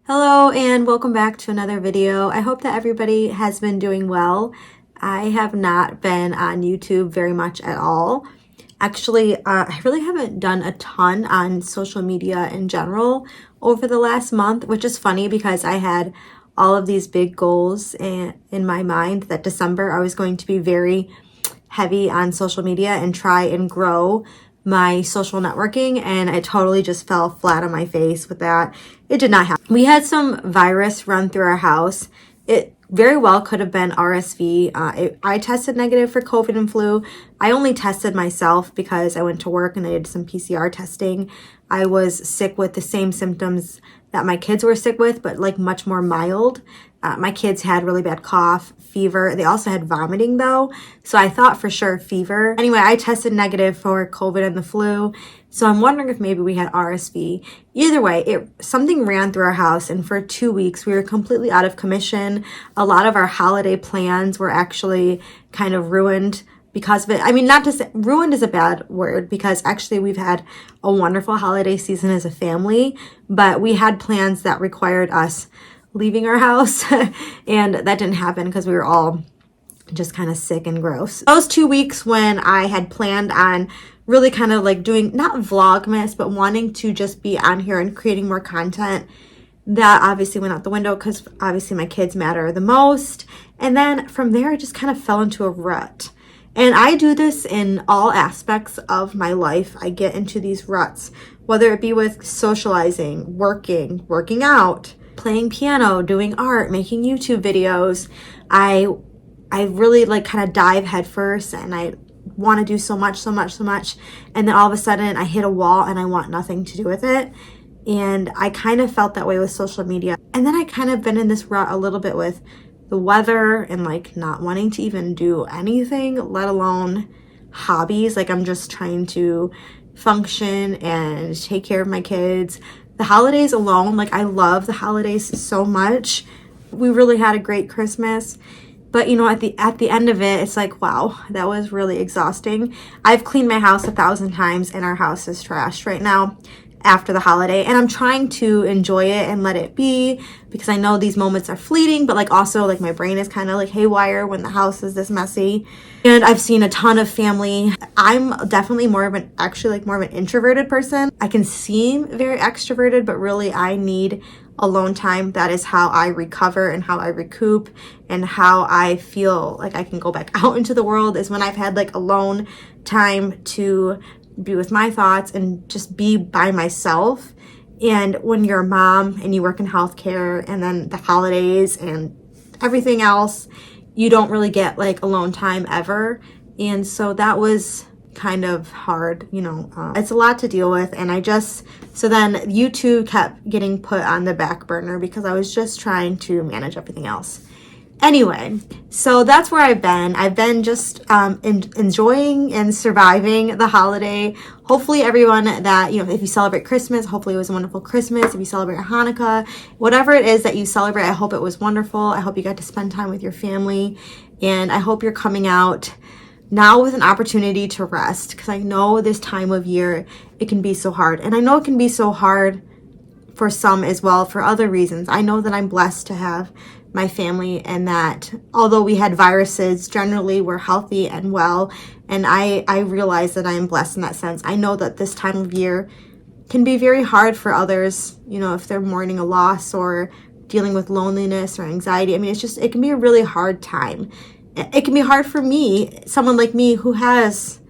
Hello and welcome back to another video. I hope that everybody has been doing well. I have not been on YouTube very much at all. Actually, I really haven't done a ton on social media in general over the last month, which is funny because I had all of these big goals in my mind that December I was going to be very heavy on social media and try and grow my social networking, and I totally just fell flat on my face with that. It did not happen. We had some virus run through our house. It very well could have been RSV. I tested negative for COVID and flu. I only tested myself because I went to work and I did some PCR testing. I was sick with the same symptoms that my kids were sick with, but like much more mild. My kids had really bad cough, fever. They also had vomiting though. So I thought for sure fever. Anyway, I tested negative for COVID and the flu. So I'm wondering if maybe we had RSV. Either way, something ran through our house, and for 2 weeks we were completely out of commission. A lot of our holiday plans were actually kind of ruined because of it. I mean, not to say ruined is a bad word, because actually we've had a wonderful holiday season as a family, but we had plans that required us leaving our house and that didn't happen because we were all just kind of sick and gross. Those 2 weeks when I had planned on really kind of like doing, not vlogmas, but wanting to just be on here and creating more content, that obviously went out the window because obviously my kids matter the most. And then from there, I just kind of fell into a rut. And I do this in all aspects of my life. I get into these ruts, whether it be with socializing, working out, playing piano, doing art, making YouTube videos. I really like kind of dive headfirst and I want to do so much. And then all of a sudden I hit a wall and I want nothing to do with it. And I kind of felt that way with social media. And then I kind of been in this rut a little bit with the weather and like not wanting to even do anything, let alone hobbies. Like I'm just trying to function and take care of my kids. The holidays alone, like I love the holidays so much. We really had a great Christmas. But you know, at the end of it, it's like, wow, that was really exhausting. I've cleaned my house 1,000 times and our house is trashed right now after the holiday. And I'm trying to enjoy it and let it be because I know these moments are fleeting, but like also like my brain is kind of like haywire when the house is this messy. And I've seen a ton of family. I'm definitely more of an introverted person. I can seem very extroverted, but really I need alone time. That is how I recover and how I recoup and how I feel like I can go back out into the world, is when I've had like alone time to be with my thoughts and just be by myself. And when you're a mom and you work in healthcare and then the holidays and everything else, you don't really get like alone time ever. And so that was kind of hard, you know. It's a lot to deal with. And so then YouTube kept getting put on the back burner because I was just trying to manage everything else. Anyway, so that's where I've been. I've been just enjoying and surviving the holiday. Hopefully everyone that, you know, if you celebrate Christmas, hopefully it was a wonderful Christmas. If you celebrate Hanukkah, whatever it is that you celebrate, I hope it was wonderful. I hope you got to spend time with your family. And I hope you're coming out now with an opportunity to rest, because I know this time of year, it can be so hard. And I know it can be so hard for some as well for other reasons. I know that I'm blessed to have my family, and that although we had viruses, generally we're healthy and well. And I realize that I am blessed in that sense. I know that this time of year can be very hard for others, you know, if they're mourning a loss or dealing with loneliness or anxiety. I mean, it can be a really hard time. It can be hard for me, someone like me who has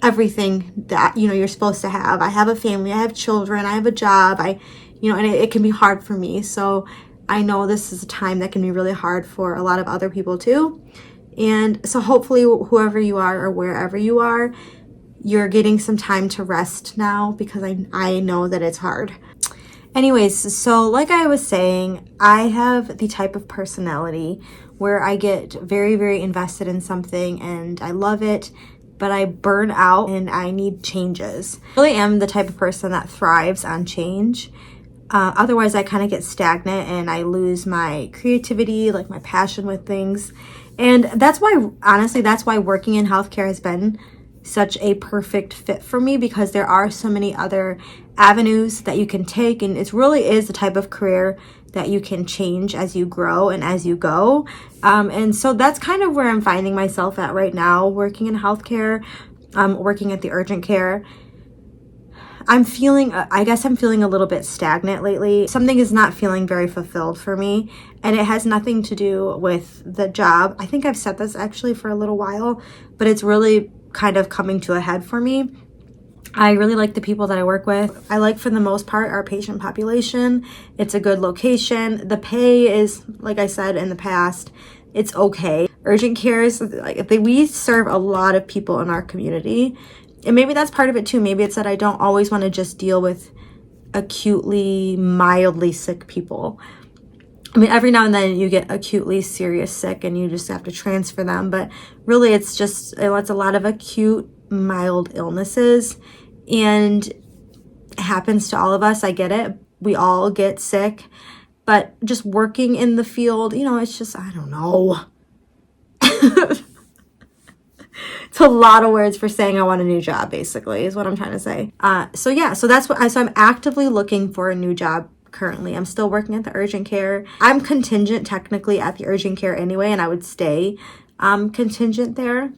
everything that, you know, you're supposed to have. I have a family, I have children, I have a job, and it can be hard for me. So I know this is a time that can be really hard for a lot of other people too. And so hopefully whoever you are or wherever you are, you're getting some time to rest now, because I know that it's hard. Anyways, so like I was saying, I have the type of personality where I get very, very invested in something and I love it, but I burn out and I need changes. I really am the type of person that thrives on change. Otherwise, I kind of get stagnant and I lose my creativity, like my passion with things. And that's why, honestly, that's why working in healthcare has been such a perfect fit for me because there are so many other avenues that you can take, and it really is the type of career that you can change as you grow and as you go. And so that's kind of where I'm finding myself at right now, working in healthcare, working at the urgent care. I guess I'm feeling a little bit stagnant lately. Something is not feeling very fulfilled for me, and it has nothing to do with the job. I think I've said this actually for a little while, but it's really kind of coming to a head for me. I really like the people that I work with. I like, for the most part, our patient population. It's a good location. The pay is, like I said in the past, it's okay. Urgent care is, we serve a lot of people in our community. And maybe that's part of it too. Maybe it's that I don't always want to just deal with acutely, mildly sick people. I mean, every now and then you get acutely serious sick and you just have to transfer them. But really, it's a lot of acute, mild illnesses. And it happens to all of us. I get it. We all get sick. But just working in the field, it's just, I don't know. It's a lot of words for saying I want a new job, basically, is what I'm trying to say. So I'm actively looking for a new job currently. I'm still working at the urgent care. I'm contingent technically at the urgent care anyway, and I would stay contingent there.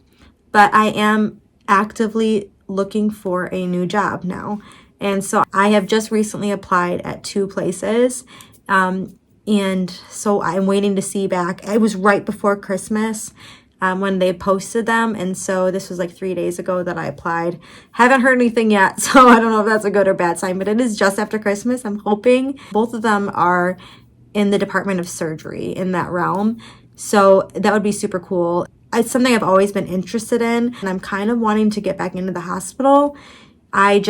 But I am actively looking for a new job now. And so I have just recently applied at 2 places. And so I'm waiting to see back. It was right before Christmas when they posted them. And so this was like 3 days ago that I applied. Haven't heard anything yet, so I don't know if that's a good or bad sign, but it is just after Christmas. I'm hoping. Both of them are in the Department of Surgery, in that realm. So that would be super cool. It's something I've always been interested in, and I'm kind of wanting to get back into the hospital. I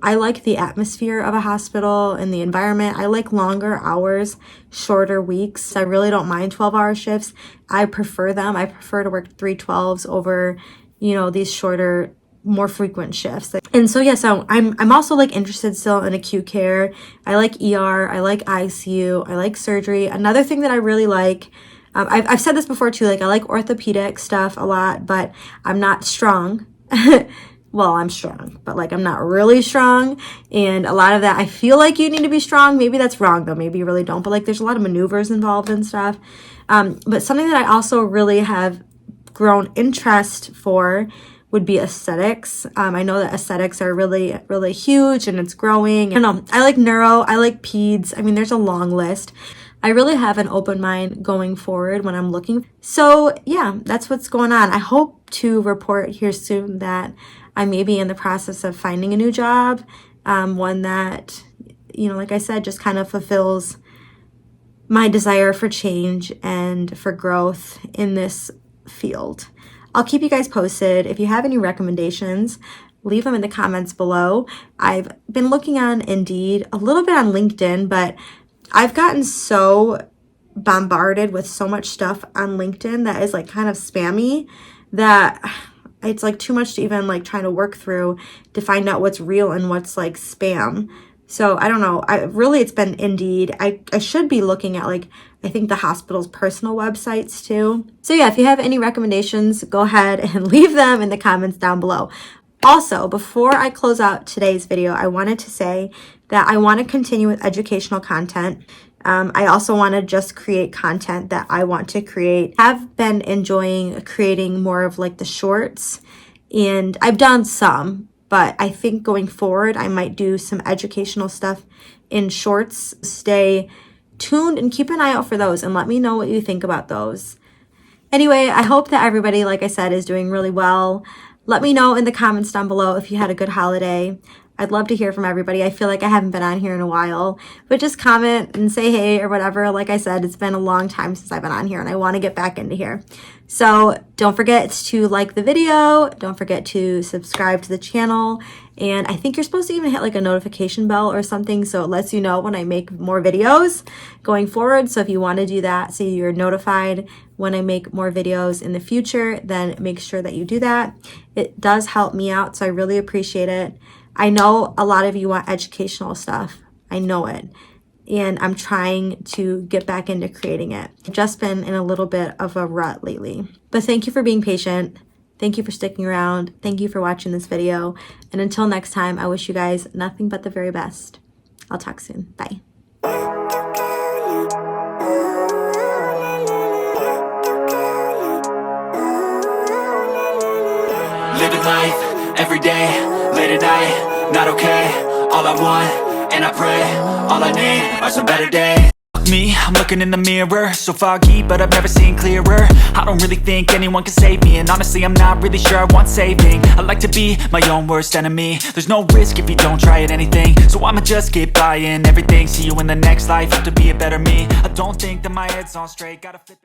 like the atmosphere of a hospital and the environment. I like longer hours, shorter weeks. I really don't mind 12-hour shifts. I prefer them. I prefer to work 3/12s over, these shorter, more frequent shifts. And so I'm also interested still in acute care. I like ER. I like ICU. I like surgery. Another thing that I really like, I've said this before too, I like orthopedic stuff a lot, but I'm not strong. Well, I'm strong, but I'm not really strong. And a lot of that, I feel like you need to be strong. Maybe that's wrong though. Maybe you really don't. But there's a lot of maneuvers involved and stuff. But something that I also really have grown interest for would be aesthetics. I know that aesthetics are really, really huge and it's growing. I don't know. I like neuro. I like peds. I mean, there's a long list. I really have an open mind going forward when I'm looking. So yeah, that's what's going on. I hope to report here soon that I may be in the process of finding a new job, one that, like I said, just kind of fulfills my desire for change and for growth in this field. I'll keep you guys posted. If you have any recommendations, leave them in the comments below. I've been looking on Indeed, a little bit on LinkedIn, but I've gotten so bombarded with so much stuff on LinkedIn that is kind of spammy that it's too much to even try to work through to find out what's real and what's spam. So I don't know. It's been Indeed. I should be looking at I think the hospital's personal websites too. So yeah, if you have any recommendations, go ahead and leave them in the comments down below. Also, before I close out today's video, I wanted to say that I want to continue with educational content. I also want to just create content that I want to create. I've been enjoying creating more of the shorts, and I've done some, but I think going forward, I might do some educational stuff in shorts. Stay tuned and keep an eye out for those and let me know what you think about those. Anyway, I hope that everybody, like I said, is doing really well. Let me know in the comments down below if you had a good holiday. I'd love to hear from everybody. I feel like I haven't been on here in a while, but just comment and say hey or whatever. Like I said, it's been a long time since I've been on here and I want to get back into here. So don't forget to like the video. Don't forget to subscribe to the channel. And I think you're supposed to even hit a notification bell or something so it lets you know when I make more videos going forward. So if you want to do that so you're notified when I make more videos in the future, then make sure that you do that. It does help me out, so I really appreciate it. I know a lot of you want educational stuff. I know it. And I'm trying to get back into creating it. I've just been in a little bit of a rut lately. But thank you for being patient. Thank you for sticking around. Thank you for watching this video. And until next time, I wish you guys nothing but the very best. I'll talk soon. Bye. Living life, every day, late at night, not okay. All I want, and I pray, all I need are some better days. Me, I'm looking in the mirror, so foggy, but I've never seen clearer. I don't really think anyone can save me, and honestly I'm not really sure I want saving. I like to be my own worst enemy. There's no risk if you don't try at anything, so I'ma just keep buying everything. See you in the next life, have to be a better me. I don't think that my head's on straight, gotta flip it.